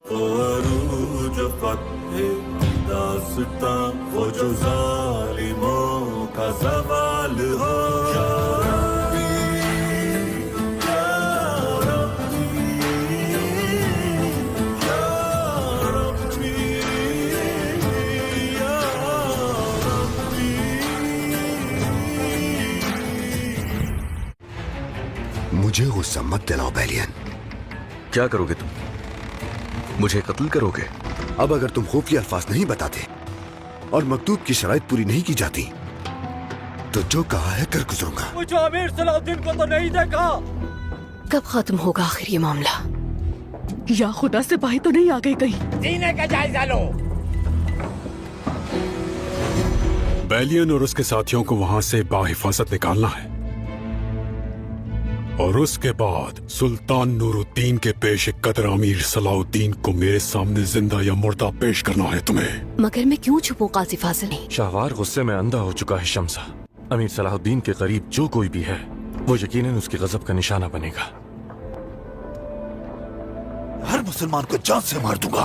अरूज फत्हे दास्तां वो जो जालिमों का सवाल हो। या मुझे गुस्सा मत दिलाओ बेलियन। क्या करोगे तुम? मुझे कत्ल करोगे? अब अगर तुम खुफिया अल्फाज नहीं बताते और मकतूब की शराइत पूरी नहीं की जाती तो जो कहा है कर गुजरूंगा। मुझे अमीर सलाउद्दीन को तो नहीं देखा। कब खत्म होगा आखिर ये मामला? या खुदा से बाहर तो नहीं आ गई कहीं? सीने का जायजा लो। बेलियन और उसके साथियों को वहां से बाहिफाजत निकालना है और उसके बाद सुल्तान नूरुद्दीन के पेश कदर अमीर सलाउद्दीन को मेरे सामने जिंदा या मुर्दा पेश करना है तुम्हें। मगर मैं क्यों छुपूं काजी फाजिल? शाहवार गुस्से में अंधा हो चुका है शम्सा। अमीर सलाहुद्दीन के करीब जो कोई भी है वो यकीनन उसके गजब का निशाना बनेगा। हर मुसलमान को जान से मार दूंगा।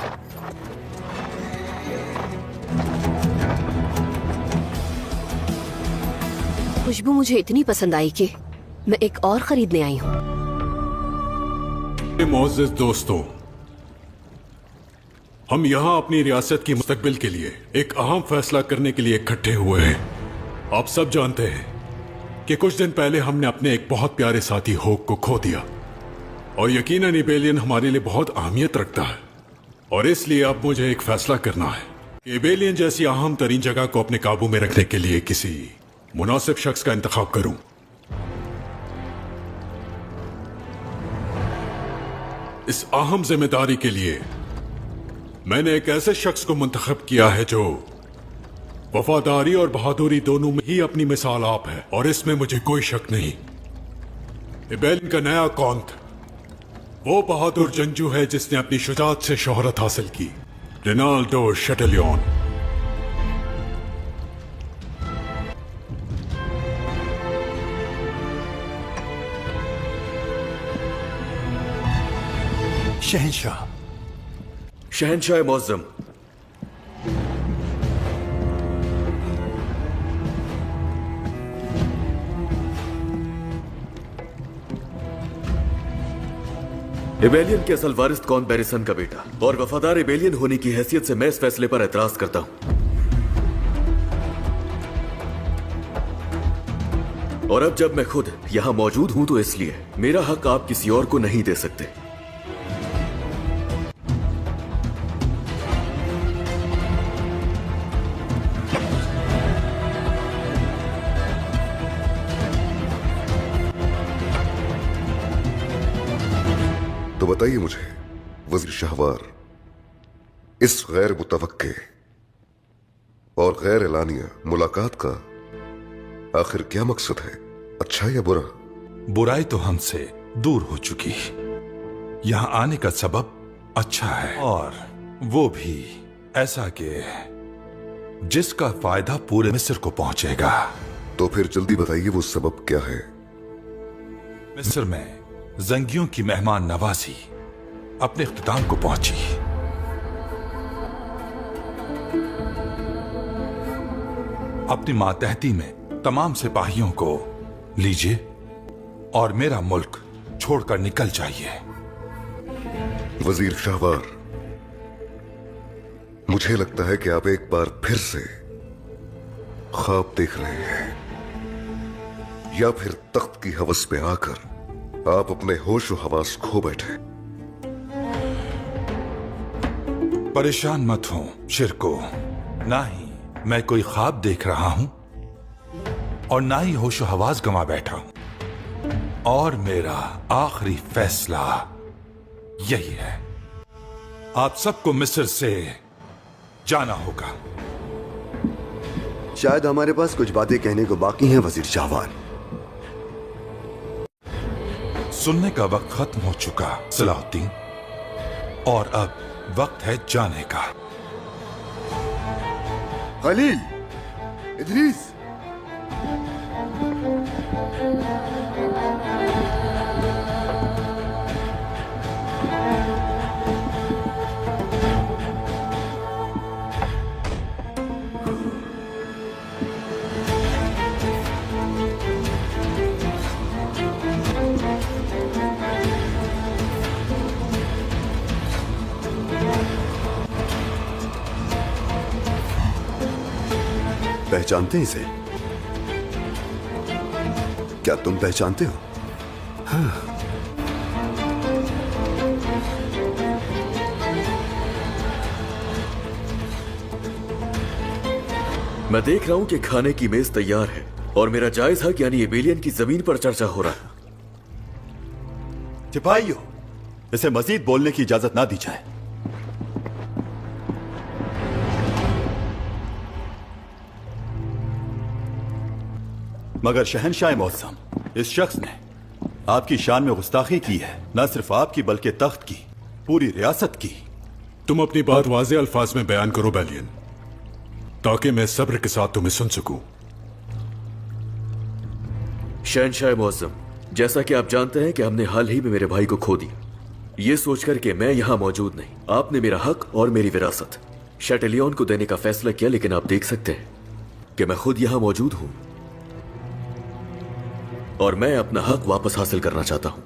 खुशबू मुझे इतनी पसंद आई कि मैं एक और खरीदने आई हूँ। मोअज़्ज़िज़ दोस्तों, हम यहाँ अपनी रियासत की मुस्तकबिल के लिए एक अहम फैसला करने के लिए इकट्ठे हुए हैं। आप सब जानते हैं कि कुछ दिन पहले हमने अपने एक बहुत प्यारे साथी होक को खो दिया और यकीनन एबेलियन हमारे लिए बहुत अहमियत रखता है और इसलिए अब मुझे एक फैसला करना है। एबेलियन जैसी अहम तरीन जगह को अपने काबू में रखने के लिए किसी मुनासिब शख्स का इंतखाब करूं। इस अहम जिम्मेदारी के लिए मैंने एक ऐसे शख्स को मुंतखब किया है जो वफादारी और बहादुरी दोनों में ही अपनी मिसाल आप है और इसमें मुझे कोई शक नहीं। एबेलियन का नया कौंत वो बहादुर जंजू है जिसने अपनी शुजाअत से शोहरत हासिल की, रिनाल्डो शटलियन। शहंशाह। शहंशाह मुअज़्ज़म, एबेलियन के असल वारिस कौन बैरिसन का बेटा और वफादार एबेलियन होने की हैसियत से मैं इस फैसले पर एतराज करता हूं। और अब जब मैं खुद यहां मौजूद हूं तो इसलिए मेरा हक आप किसी और को नहीं दे सकते। तो बताइए मुझे वज़ीर शाहवार, इस गैर मुतवक्के और गैर एलानिया मुलाकात का आखिर क्या मकसद है? अच्छा या बुरा? बुराई तो हमसे दूर हो चुकी। यहां आने का सबब अच्छा है और वो भी ऐसा कि जिसका फायदा पूरे मिस्र को पहुंचेगा। तो फिर जल्दी बताइए वो सबब क्या है? मिस्र में जंगियों की मेहमान नवाजी अपने इख्तिताम को पहुंची। अपनी मातहती में तमाम सिपाहियों को लीजिए और मेरा मुल्क छोड़कर निकल जाइए। वजीर शाहवार, मुझे लगता है कि आप एक बार फिर से ख्वाब देख रहे हैं या फिर तख्त की हवस पे आकर आप अपने होश व हवास खो बैठे। परेशान मत हो शिरको, ना ही मैं कोई ख्वाब देख रहा हूं और ना ही होश व हवास गंवा बैठा हूं। और मेरा आखिरी फैसला यही है, आप सबको मिस्र से जाना होगा। शायद हमारे पास कुछ बातें कहने को बाकी हैं वजीर शाहवार। सुनने का वक्त खत्म हो चुका सलाहुद्दीन, और अब वक्त है जाने का। खलील, इदरीस, पहचानते हैं इसे? क्या तुम पहचानते हो? हाँ। मैं देख रहा हूं कि खाने की मेज तैयार है और मेरा जायज हक यानी एबेलियन की जमीन पर चर्चा हो रहा है। सिपाहियों, इसे मजीद बोलने की इजाजत ना दी जाए। मगर शहनशाह मौसम, इस शख्स ने आपकी शान में गुस्ताखी की है, न सिर्फ आपकी बल्कि तख्त की, पूरी रियासत की। तुम अपनी बात वाज़े अल्फाज में बयान करो बेलियन, ताकि मैं सब्र के साथ तुम्हें सुन सकूं। शहनशाह मौसम, जैसा कि आप जानते हैं कि हमने हाल ही में मेरे भाई को खो दिया। ये सोचकर कि मैं यहां मौजूद नहीं, आपने मेरा हक और मेरी विरासत शैटेलियन को देने का फैसला किया, लेकिन आप देख सकते हैं कि मैं खुद यहां मौजूद हूं और मैं अपना हक वापस हासिल करना चाहता हूं।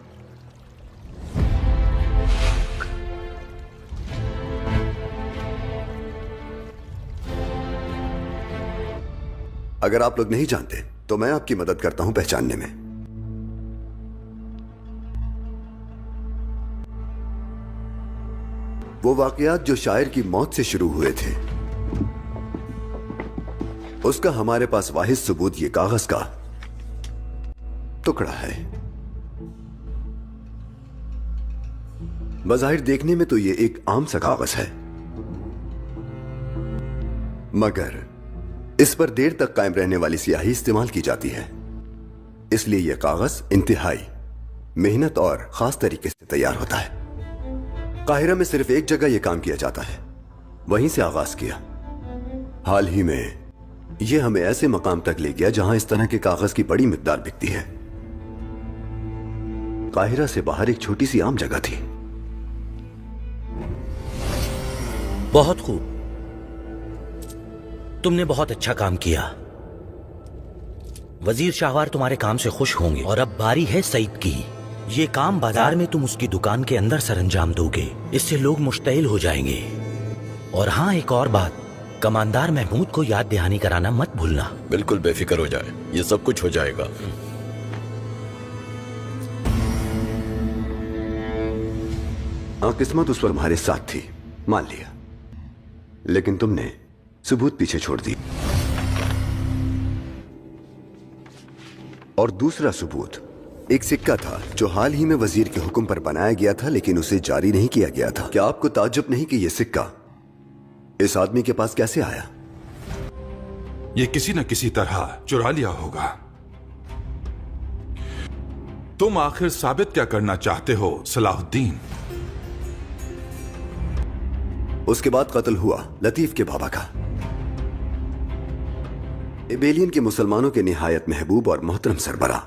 अगर आप लोग नहीं जानते तो मैं आपकी मदद करता हूं पहचानने में। वो वाकयात जो शायर की मौत से शुरू हुए थे, उसका हमारे पास वाहिद सबूत ये कागज का टुकड़ा है। बज़ाहिर देखने में तो ये एक आम सा कागज है, मगर इस पर देर तक कायम रहने वाली स्याही इस्तेमाल की जाती है, इसलिए यह कागज इंतहाई मेहनत और खास तरीके से तैयार होता है। काहिरा में सिर्फ एक जगह यह काम किया जाता है, वहीं से आगाज किया। हाल ही में यह हमें ऐसे मकाम तक ले गया जहां इस तरह के कागज की बड़ी मिकदार बिकती है। काहिरा से बाहर एक छोटी सी आम जगह थी। बहुत खूब, तुमने बहुत अच्छा काम किया। वजीर शाहवार तुम्हारे काम से खुश होंगे। और अब बारी है सईद की। ये काम बाजार में तुम उसकी दुकान के अंदर सरंजाम दोगे, इससे लोग मुश्तइल हो जाएंगे। और हाँ, एक और बात, कमांडर महमूद को याद दहानी कराना मत भूलना। बिल्कुल बेफिक्र हो जाए, ये सब कुछ हो जाएगा। किस्मत उस पर हमारे साथ थी, मान लिया, लेकिन तुमने सबूत पीछे छोड़ दी। और दूसरा सबूत एक सिक्का था जो हाल ही में वजीर के हुक्म पर बनाया गया था, लेकिन उसे जारी नहीं किया गया था। क्या आपको ताज्जुब नहीं कि यह सिक्का इस आदमी के पास कैसे आया? यह किसी न किसी तरह चुरा लिया होगा। तुम आखिर साबित क्या करना चाहते हो सलाहुद्दीन? उसके बाद कत्ल हुआ लतीफ के बाबा का। एबेलियन के मुसलमानों के निहायत महबूब और मोहतरम सरबरा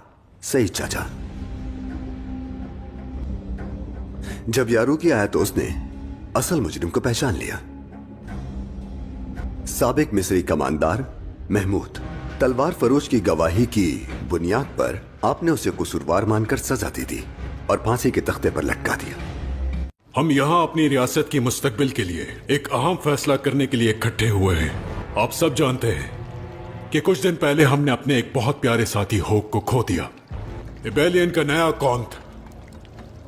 सईद चाचा। जब यारूकी आया तो उसने असल मुजरिम को पहचान लिया। साबिक मिस्री कमांडर महमूद तलवार फरोश की गवाही की बुनियाद पर आपने उसे कसूरवार मानकर सजा दी थी और फांसी के तख्ते पर लटका दिया। हम यहाँ अपनी रियासत की मुस्तकबिल के लिए एक अहम फैसला करने के लिए इकट्ठे हुए हैं। आप सब जानते हैं कि कुछ दिन पहले हमने अपने एक बहुत प्यारे साथी होक को खो दिया। एबेलियन का नया कौंत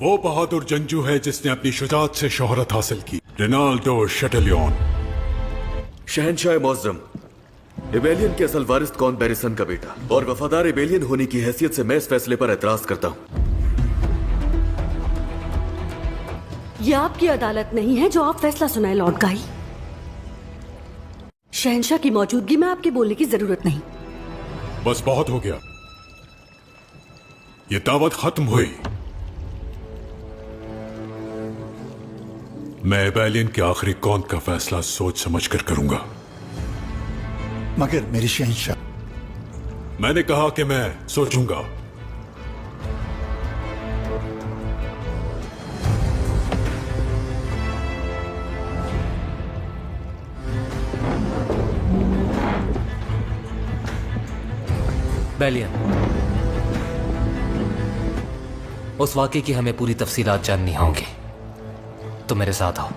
वो बहादुर जंगजू है जिसने अपनी शुजाअत से शोहरत हासिल की, रिनाल्डो शैटेलियन। शहनशाह मौज़म, एबेलियन के असल वारिस कौन बेरिसन का बेटा और वफादार एबेलियन होने की हैसियत से मैं इस फैसले पर एतराज करता हूं। यह आपकी अदालत नहीं है जो आप फैसला सुनाए लॉर्ड गाई। शहनशाह की मौजूदगी में आपके बोलने की जरूरत नहीं। बस बहुत हो गया, ये दावत खत्म हुई। मैं एबेलियन के आखिरी कौंत का फैसला सोच समझ कर करूंगा। मगर मेरी शहनशाह, मैंने कहा कि मैं सोचूंगा। बेलियन, उस वाक़े की हमें पूरी तफसीलात जाननी होंगी, तो मेरे साथ आओ।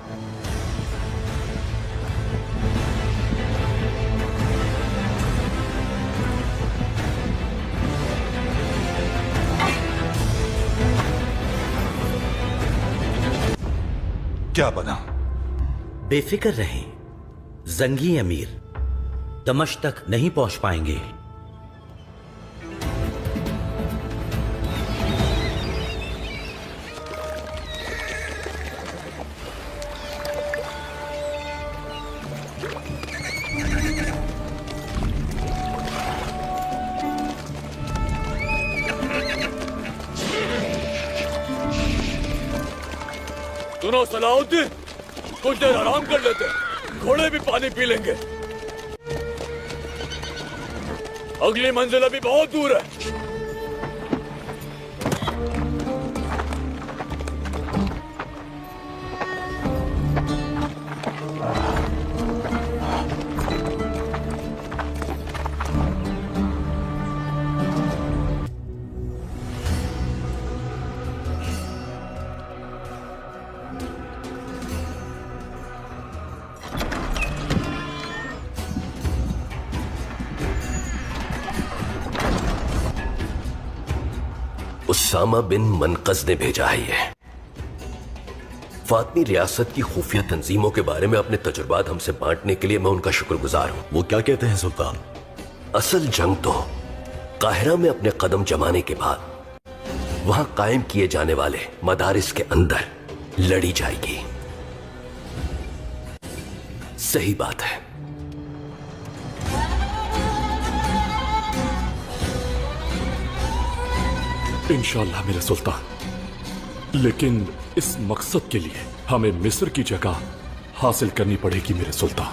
क्या बना? बेफिक्र रहें, जंगी अमीर दमश्क तक नहीं पहुंच पाएंगे। सुनो सलाहुद्दीन, कुछ देर आराम कर लेते हैं, घोड़े भी पानी पी लेंगे। अगली मंजिल अभी बहुत दूर है। उसामा बिन मनकस ने भेजा है ये। फातमी रियासत की खुफिया तंजीमों के बारे में अपने तजुर्बात हमसे बांटने के लिए मैं उनका शुक्रगुजार हूं। वो क्या कहते हैं सुल्तान? असल जंग तो काहिरा में अपने कदम जमाने के बाद वहां कायम किए जाने वाले मदारिस के अंदर लड़ी जाएगी। सही बात है। इंशाल्लाह मेरे सुल्तान, लेकिन इस मकसद के लिए हमें मिस्र की जगह हासिल करनी पड़ेगी मेरे सुल्तान।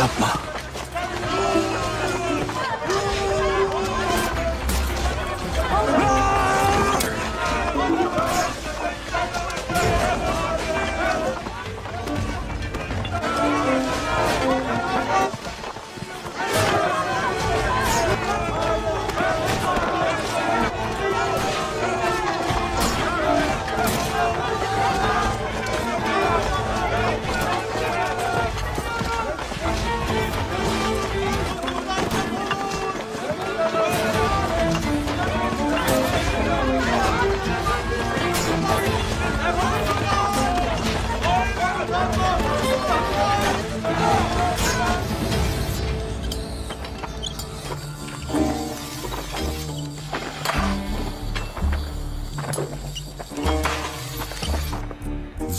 yapma.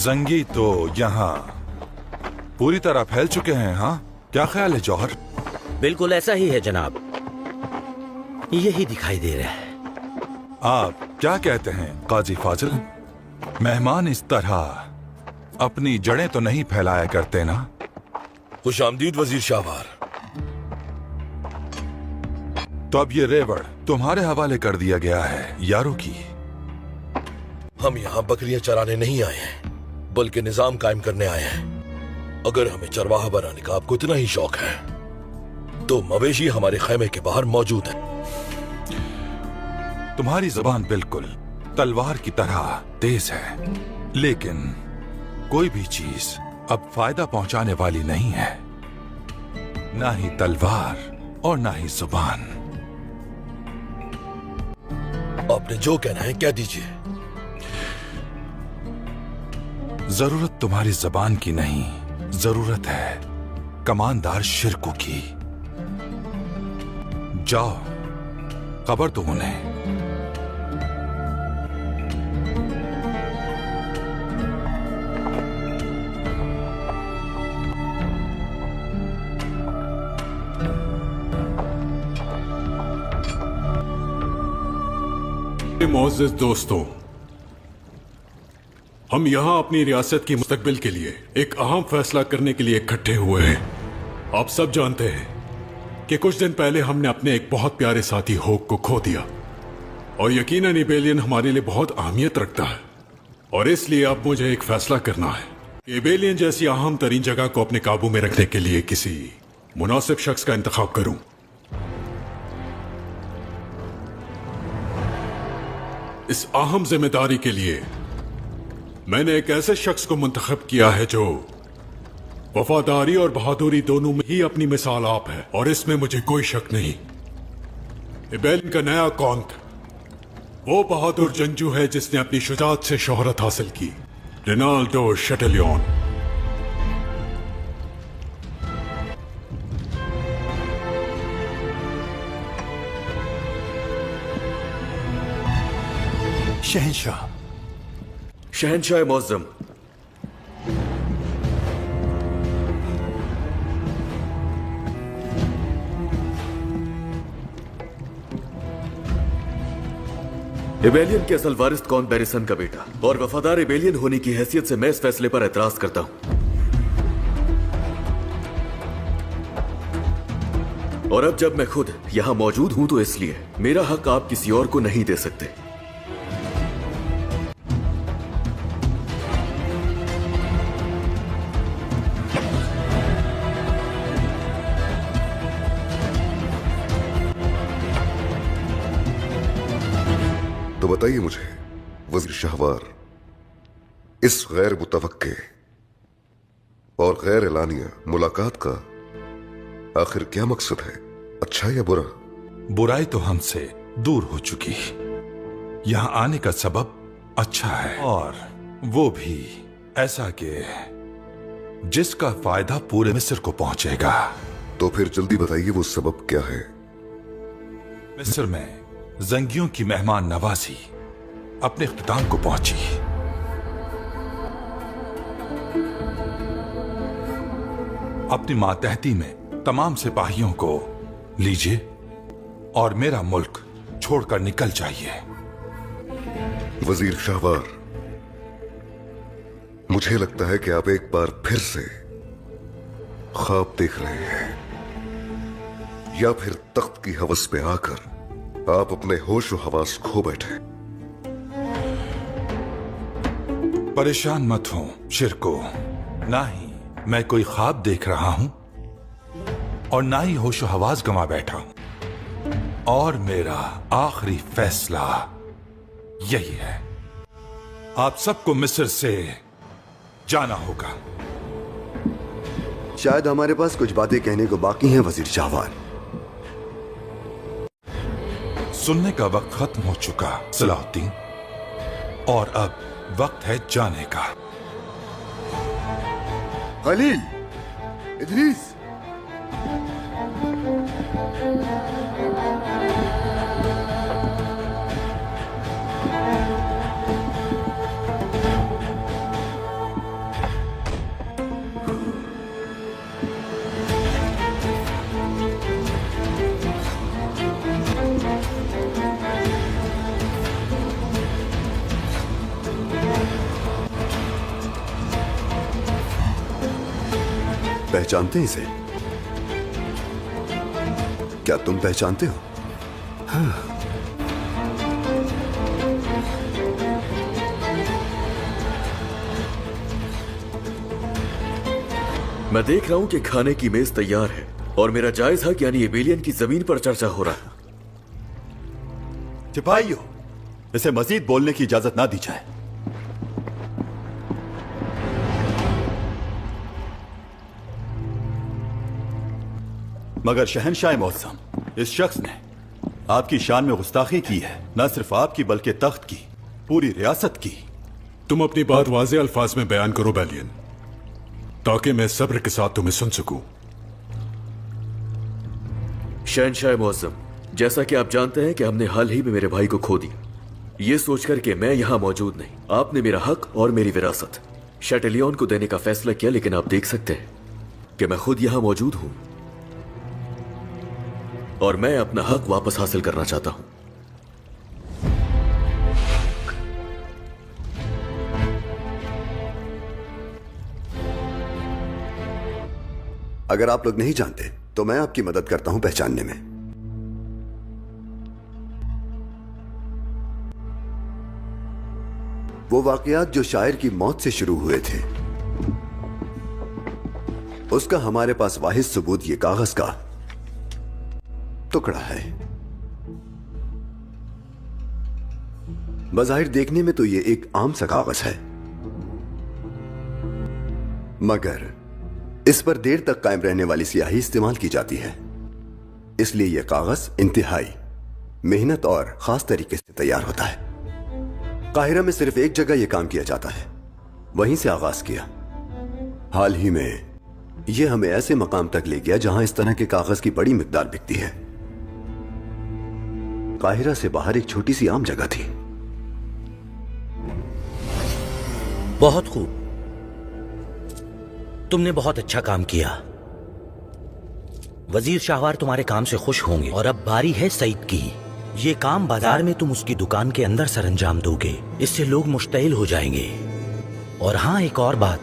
जंगी तो यहाँ पूरी तरह फैल चुके हैं। हाँ, क्या ख्याल है जौहर? बिल्कुल ऐसा ही है जनाब, यही दिखाई दे रहा है। आप क्या कहते हैं काजी फाजिल? मेहमान इस तरह अपनी जड़ें तो नहीं फैलाया करते ना? खुशामदीद वजीर शाहवार। तो अब ये रेवड़ तुम्हारे हवाले कर दिया गया है यारों की। हम यहाँ बकरियां चराने नहीं आए हैं, बल्कि निजाम कायम करने आए हैं। अगर हमें चरवाहा बनाने का आपको इतना ही शौक है तो मवेशी हमारे खैमे के बाहर मौजूद है। तुम्हारी जुबान बिल्कुल तलवार की तरह तेज है, लेकिन कोई भी चीज अब फायदा पहुंचाने वाली नहीं है। ना ही तलवार और ना ही जुबान। आपने जो कहना है कह दीजिए। जरूरत तुम्हारी जबान की नहीं, जरूरत है कमानदार शिरको की। जाओ, खबर दो उन्हें। मोअज़्ज़िज़ दोस्तों, हम यहां अपनी रियासत की मुस्तकबिल के लिए एक अहम फैसला करने के लिए इकट्ठे हुए हैं। आप सब जानते हैं कि कुछ दिन पहले हमने अपने एक बहुत प्यारे साथी होक को खो दिया, और यकीनन एबेलियन हमारे लिए बहुत अहमियत रखता है। और इसलिए अब मुझे एक फैसला करना है कि एबेलियन जैसी अहम तरीन जगह को अपने काबू में रखने के लिए किसी मुनासिब शख्स का इंतखाब करूं। इस अहम जिम्मेदारी के लिए मैंने एक ऐसे शख्स को मुंतखब किया है जो वफादारी और बहादुरी दोनों में ही अपनी मिसाल आप है, और इसमें मुझे कोई शक नहीं। एबेलियन का नया कौंत वो बहादुर जंगजू है जिसने अपनी शुजाअत से शोहरत हासिल की, रिनाल्डो शैटेलियन। शहंशाह, शहंशाह मुअज़्ज़म, एबेलियन के असल वारिस कौन बैरिसन का बेटा और वफादार एबेलियन होने की हैसियत से मैं इस फैसले पर एतराज करता हूं। और अब जब मैं खुद यहां मौजूद हूं तो इसलिए मेरा हक आप किसी और को नहीं दे सकते। तो बताइए मुझे वज़ीर शाहवार, इस गैर मुतवक्के और गैर एलानिया मुलाकात का आखिर क्या मकसद है? अच्छा या बुरा? बुराई तो हमसे दूर हो चुकी। यहां आने का सबब अच्छा है, और वो भी ऐसा कि जिसका फायदा पूरे मिस्र को पहुंचेगा। तो फिर जल्दी बताइए वो सबब क्या है? मिस्र में जंगियों की मेहमान नवाजी अपने इख्तिताम को पहुंची। अपनी मातहती में तमाम सिपाहियों को लीजिए और मेरा मुल्क छोड़कर निकल जाइए। वजीर शाहवार, मुझे लगता है कि आप एक बार फिर से ख्वाब देख रहे हैं, या फिर तख्त की हवस पे आकर आप अपने होश व हवास खो बैठे। परेशान मत हो शिरको, ना ही मैं कोई ख्वाब देख रहा हूं और ना ही होश व हवास गंवा बैठा हूं, और मेरा आखिरी फैसला यही है, आप सबको मिस्र से जाना होगा। शायद हमारे पास कुछ बातें कहने को बाकी हैं वजीर शाहवार। सुनने का वक्त खत्म हो चुका सलाहुद्दीन, और अब वक्त है जाने का। खलील, इदरीस, पहचानते हैं इसे? क्या तुम पहचानते हो? हाँ। मैं देख रहा हूं कि खाने की मेज तैयार है और मेरा जायज हक यानी एबेलियन की जमीन पर चर्चा हो रहा है। सिपाहियों, इसे मजीद बोलने की इजाजत ना दी जाए। मगर शहनशाह मौसम, इस शख्स ने आपकी शान में गुस्ताखी की है, न सिर्फ आपकी बल्कि तख्त की, पूरी रियासत की। तुम अपनी बात वाज़े अल्फाज में बयान करो बैलियन, ताकि मैं सब्र के साथ तुम्हें सुन सकूं। शहनशाह मौसम, जैसा कि आप जानते हैं कि हमने हाल ही में मेरे भाई को खो दिया। ये सोचकर कि मैं यहां मौजूद नहीं, आपने मेरा हक और मेरी विरासत शैटेलियन को देने का फैसला किया, लेकिन आप देख सकते हैं कि मैं खुद यहां मौजूद हूं और मैं अपना हक वापस हासिल करना चाहता हूं। अगर आप लोग नहीं जानते तो मैं आपकी मदद करता हूं पहचानने में। वो वाकयात जो शायर की मौत से शुरू हुए थे, उसका हमारे पास वाहिद सबूत ये कागज का टुकड़ा है। बज़ाहिर देखने में तो ये एक आम सा कागज है, मगर इस पर देर तक कायम रहने वाली स्याही इस्तेमाल की जाती है। इसलिए यह कागज इंतहाई मेहनत और खास तरीके से तैयार होता है। काहिरा में सिर्फ एक जगह यह काम किया जाता है, वहीं से आगाज किया। हाल ही में यह हमें ऐसे मकाम तक ले गया जहां इस तरह के कागज की बड़ी मिकदार बिकती है। काहिरा से बाहर एक छोटी सी आम जगह थी। बहुत खूब, तुमने बहुत अच्छा काम किया। वजीर शाहवार तुम्हारे काम से खुश होंगे और अब बारी है सईद की। ये काम बाजार में तुम उसकी दुकान के अंदर सरंजाम दोगे, इससे लोग मुश्तइल हो जाएंगे। और हाँ, एक और बात,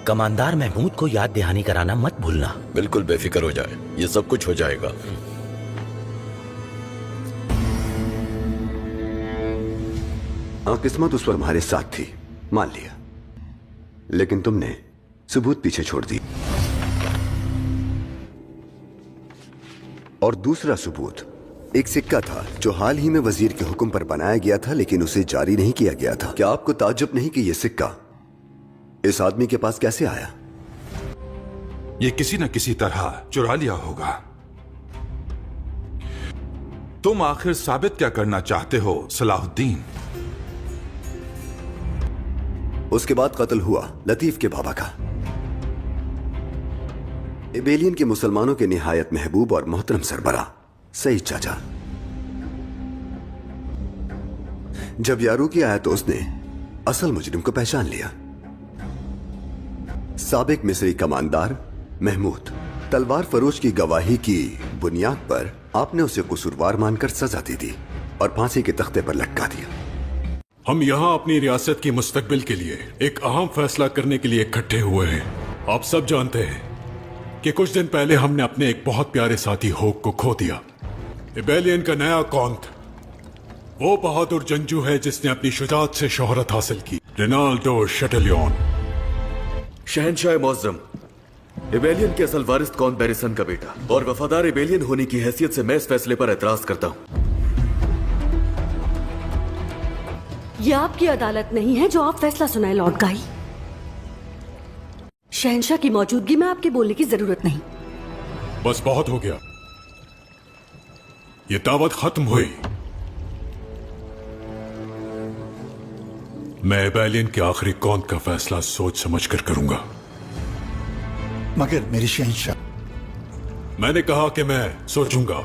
कमांदार महमूद को याद दहानी कराना मत भूलना। बिल्कुल बेफिक्र हो जाए, ये सब कुछ हो जाएगा। हाँ, किस्मत उस पर हमारे साथ थी, मान लिया, लेकिन तुमने सबूत पीछे छोड़ दी। और दूसरा सबूत एक सिक्का था जो हाल ही में वजीर के हुक्म पर बनाया गया था, लेकिन उसे जारी नहीं किया गया था। क्या आपको ताज्जुब नहीं कि यह सिक्का इस आदमी के पास कैसे आया? ये किसी न किसी तरह चुरा लिया होगा। तुम आखिर साबित क्या करना चाहते हो सलाहुद्दीन? उसके बाद कत्ल हुआ लतीफ के बाबा का। एबेलियन के मुसलमानों के निहायत महबूब और मोहतरम सरबरा सईद चाचा। जब यारूकी आया तो उसने असल मुजरिम को पहचान लिया। साबिक मिस्री कमांदार महमूद। तलवार फरोश की गवाही की बुनियाद पर आपने उसे कसूरवार मानकर सजा दे दी और फांसी के तख्ते पर लटका दिया। हम यहाँ अपनी रियासत की मुस्तकबिल के लिए एक अहम फैसला करने के लिए इकट्ठे हुए हैं। आप सब जानते हैं कि कुछ दिन पहले हमने अपने एक बहुत प्यारे साथी होक को खो दिया। एबेलियन का नया कौंत वो बहादुर जंगजू है जिसने अपनी शुजाअत से शोहरत हासिल की, रिनाल्डो शैटेलियन। शहनशाह मौज़म, एबेलियन के असल वारिस कौन बैरिसन का बेटा और वफादार एबेलियन होने की हैसियत से मैं इस फैसले पर एतराज करता हूँ। यह आपकी अदालत नहीं है जो आप फैसला सुनाए लॉर्ड गाई। शहनशाह की मौजूदगी में आपके बोलने की जरूरत नहीं। बस बहुत हो गया, ये दावत खत्म हुई। मैं एबेलियन के आखिरी कौंत का फैसला सोच समझ कर करूंगा। मगर मेरी शहनशाह, मैंने कहा कि मैं सोचूंगा।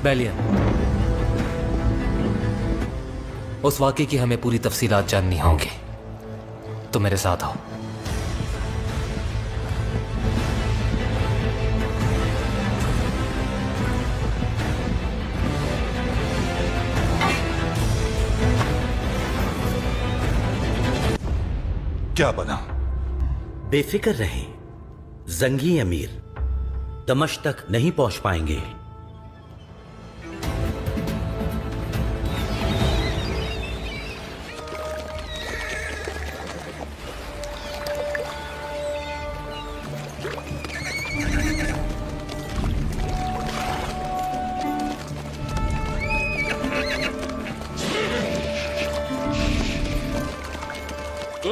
बैलियन, उस वाकये की हमें पूरी तफसीलात जाननी होंगी, तो मेरे साथ आओ। क्या बना? बेफिक्र रहें, जंगी अमीर दमश्क तक नहीं पहुंच पाएंगे।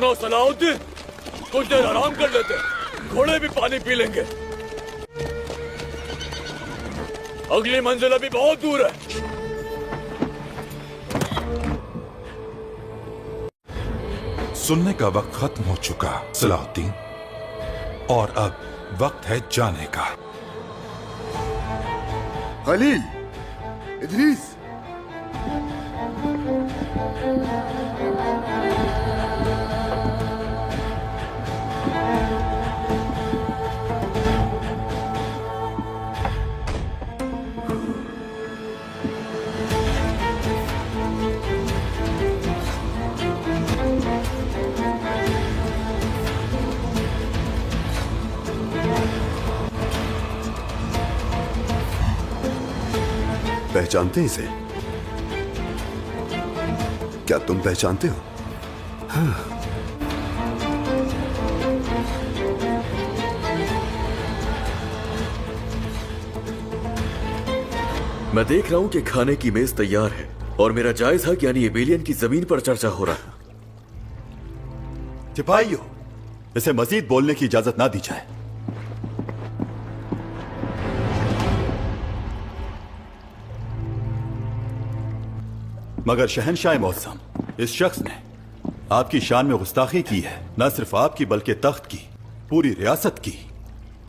सुनो सलाउद्दीन, कुछ देर आराम कर लेते हैं, घोड़े भी पानी पी लेंगे। अगली मंजिल अभी बहुत दूर है। सुनने का वक्त खत्म हो चुका सलाउद्दीन, और अब वक्त है जाने का। खलील, इदरीस, पहचानते हैं इसे? क्या तुम पहचानते हो? हाँ। मैं देख रहा हूं कि खाने की मेज तैयार है और मेरा जायज हक यानी एबेलियन की जमीन पर चर्चा हो रहा है। सिपाहियों, इसे मजीद बोलने की इजाजत ना दी जाए। मगर शहनशाह मौसम, इस शख्स ने आपकी शान में गुस्ताखी की है, न सिर्फ आपकी बल्कि तख्त की, पूरी रियासत की।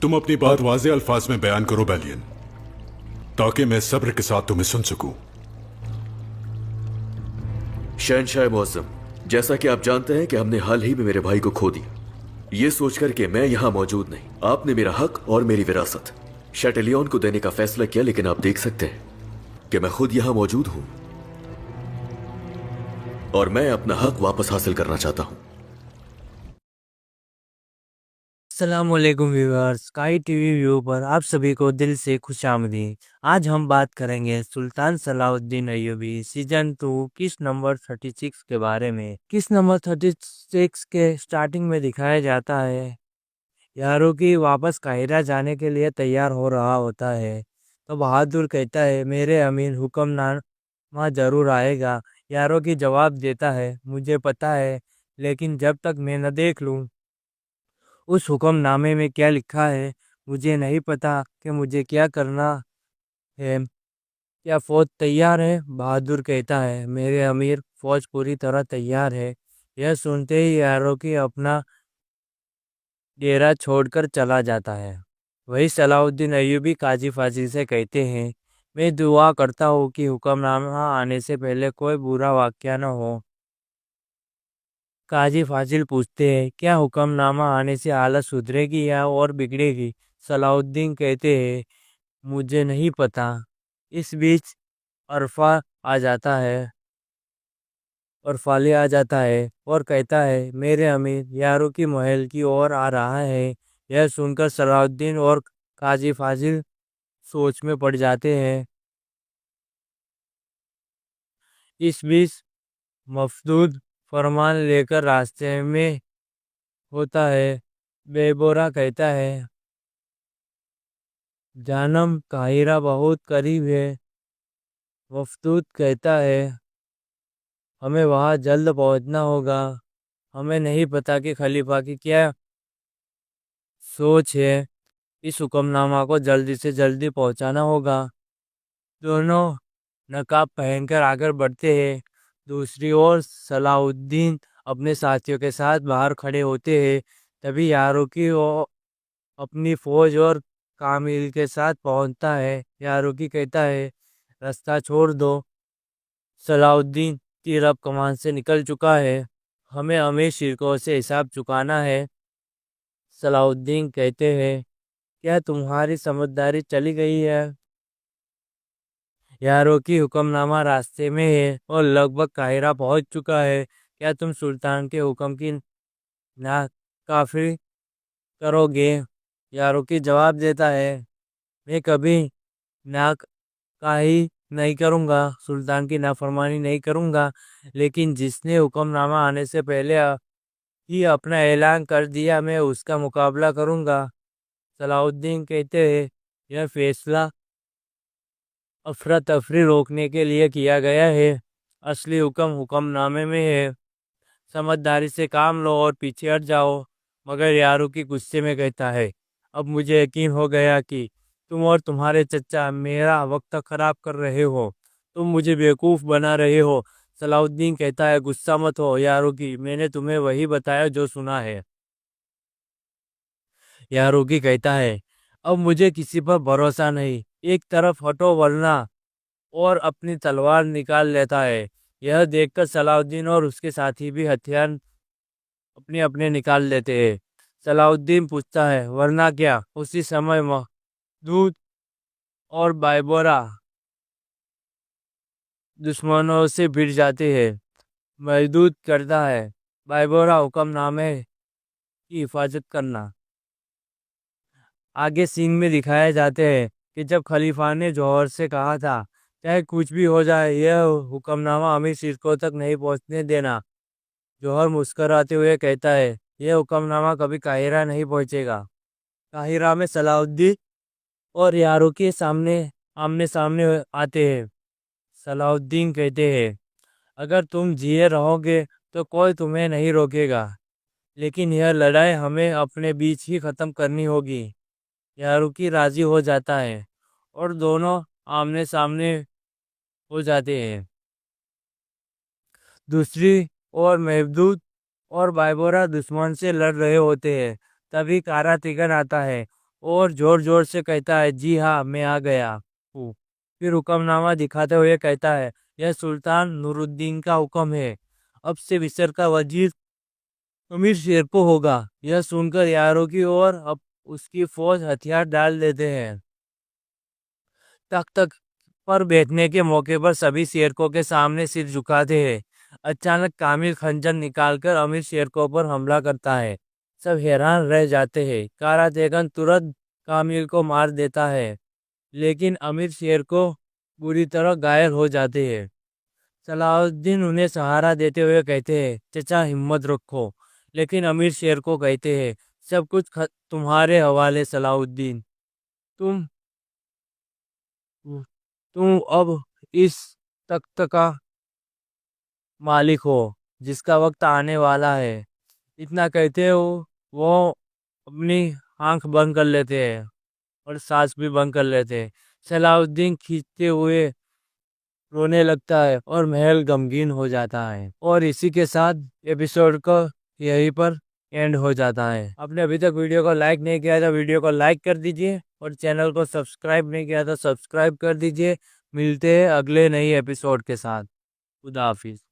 तुम अपनी बात वाज़े अल्फाज में बयान करो बेलियन, ताकि मैं सब्र के साथ तुम्हें सुन सकूं। शहनशाह मौसम, जैसा कि आप जानते हैं कि हमने हाल ही में मेरे भाई को खो दिया। ये सोचकर कि मैं यहां मौजूद नहीं, आपने मेरा हक और मेरी विरासत शैटेलियन को देने का फैसला किया, लेकिन आप देख सकते हैं कि मैं खुद यहां मौजूद हूं और मैं अपना हक वापस हासिल करना चाहता हूं। अस्सलामुअलैकुम व्यूअर्स, स्काई टीवी व्यू पर आप सभी को दिल से खुशामदीद। आज हम बात करेंगे सुल्तान सलाउद्दीन अय्यूबी सीजन 2 किस नंबर 36 के बारे में। किस नंबर 36 के स्टार्टिंग में दिखाया जाता है यारुकी वापस काहिरा जाने के लिए तैयार हो रहा होता है, तो बहादुर कहता है मेरे अमीर हुक्मनामा जरूर आएगा। यारुकी जवाब देता है मुझे पता है, लेकिन जब तक मैं न देख लूँ उस हुक्मनामे में क्या लिखा है, मुझे नहीं पता कि मुझे क्या करना है। क्या फौज तैयार है? बहादुर कहता है मेरे अमीर, फौज पूरी तरह तैयार है। यह सुनते ही यारुकी अपना डेरा छोड़कर चला जाता है। वही सलाउद्दीन अय्यूबी काजी फाजी से कहते हैं मैं दुआ करता हूँ कि हुक्मनामा आने से पहले कोई बुरा वाक़या न हो। काजी फाजिल पूछते हैं क्या हुक्मनामा आने से हालत सुधरेगी या और बिगड़ेगी? सलाउद्दीन कहते हैं मुझे नहीं पता। इस बीच अरफा आ जाता है और फाली आ जाता है और कहता है मेरे अमीर यारुकी महल की ओर आ रहा है। यह सुनकर सलाउद्दीन और काजी फाजिल सोच में पड़ जाते हैं। इस बीच मफदूद फरमान लेकर रास्ते में होता है। बेबोरा कहता है जानम काहिरा बहुत करीब है। मफदूद कहता है हमें वहाँ जल्द पहुँचना होगा। हमें नहीं पता कि खलीफा की क्या सोच है, इस हुक्मनामा को जल्दी से जल्दी पहुँचाना होगा। दोनों नकाब पहनकर आगे बढ़ते हैं। दूसरी ओर सलाउद्दीन अपने साथियों के साथ बाहर खड़े होते हैं। तभी यारुकी अपनी फौज और कामिल के साथ पहुंचता है। यारुकी कहता है रास्ता छोड़ दो। सलाउद्दीन तीर अब कमान से निकल चुका है, हमें अमीर शिरकों से हिसाब चुकाना है। सलाउद्दीन कहते हैं क्या तुम्हारी समझदारी चली गई है? यारुकी हुक्मनामा रास्ते में है और लगभग काहिरा पहुंच चुका है। क्या तुम सुल्तान के हुक्म की नाकाफी करोगे? यारुकी जवाब देता है मैं कभी नाकाही नहीं करूँगा, सुल्तान की नाफरमानी नहीं करूँगा, लेकिन जिसने हुक्मनामा आने से पहले ही अपना ऐलान कर दिया मैं उसका मुकाबला करूँगा। सलाउद्दीन कहते हैं यह फैसला अफरा तफरी रोकने के लिए किया गया है, असली हुक्म हुक्मनामे में है। समझदारी से काम लो और पीछे हट जाओ। मगर यारुकी गुस्से में कहता है, अब मुझे यकीन हो गया कि तुम और तुम्हारे चचा मेरा वक्त खराब कर रहे हो। तुम मुझे बेवकूफ़ बना रहे हो। सलाउद्दीन कहता है, गुस्सा मत हो यारुकी, मैंने तुम्हें वही बताया जो सुना है। यारुकी कहता है, अब मुझे किसी पर भरोसा नहीं, एक तरफ हटो वरना, और अपनी तलवार निकाल लेता है। यह देखकर सलाउद्दीन और उसके साथी भी हथियार अपने अपने निकाल लेते हैं। सलाउद्दीन पूछता है, वरना क्या? उसी समय महदूद और बाइबोरा दुश्मनों से भिड़ जाते हैं। महदूद करता है, बाइबोरा हुक्मनामे की हिफाजत करना। आगे सीन में दिखाया जाते हैं कि जब खलीफा ने जौहर से कहा था, चाहे कुछ भी हो जाए यह हुक्मनामा अमीर शिरको तक नहीं पहुंचने देना। जौहर मुस्कराते हुए कहता है, यह हुक्मनामा कभी काहिरा नहीं पहुंचेगा। काहिरा में सलाउद्दीन और यारुकी आमने सामने आते हैं। सलाउद्दीन कहते हैं, अगर तुम जिए रहोगे तो कोई तुम्हें नहीं रोकेगा, लेकिन यह लड़ाई हमें अपने बीच ही ख़त्म करनी होगी। यारुकी राजी हो जाता है और दोनों आमने सामने हो जाते हैं। दूसरी ओर महदूद और बाइबोरा दुश्मन से लड़ रहे होते हैं। तभी कारातिगन आता है और जोर जोर से कहता है, जी हाँ, मैं आ गया हूँ। फिर हुक्मनामा दिखाते हुए कहता है, यह सुल्तान नूरुद्दीन का हुक्म है, अब से मिस्र का वजीर अमीर शेरको होगा। यह सुनकर यारुकी और अब उसकी फौज हथियार डाल देते हैं। तख्त पर बैठने के मौके पर सभी शेरकों के सामने सिर झुकाते हैं। अचानक कामिल खंजर निकालकर अमीर शेरको पर हमला करता है। सब हैरान रह जाते हैं। कारातेगन तुरंत कामिल को मार देता है, लेकिन अमीर शेरको बुरी तरह घायल हो जाते हैं। सलाउद्दीन उन्हें सहारा देते हुए कहते हैं, चचा हिम्मत रखो। लेकिन अमीर शेरको कहते हैं, सब कुछ तुम्हारे हवाले सलाउद्दीन। तुम अब इस तख्त का मालिक हो, जिसका वक्त आने वाला है। इतना कहते हो वो अपनी आंख बंद कर लेते हैं और सांस भी बंद कर लेते हैं। सलाउद्दीन खींचते हुए रोने लगता है और महल गमगीन हो जाता है। और इसी के साथ एपिसोड का यहीं पर एंड हो जाता है। आपने अभी तक वीडियो को लाइक नहीं किया तो वीडियो को लाइक कर दीजिए और चैनल को सब्सक्राइब नहीं किया तो सब्सक्राइब कर दीजिए। मिलते हैं अगले नई एपिसोड के साथ। खुदा हाफिज।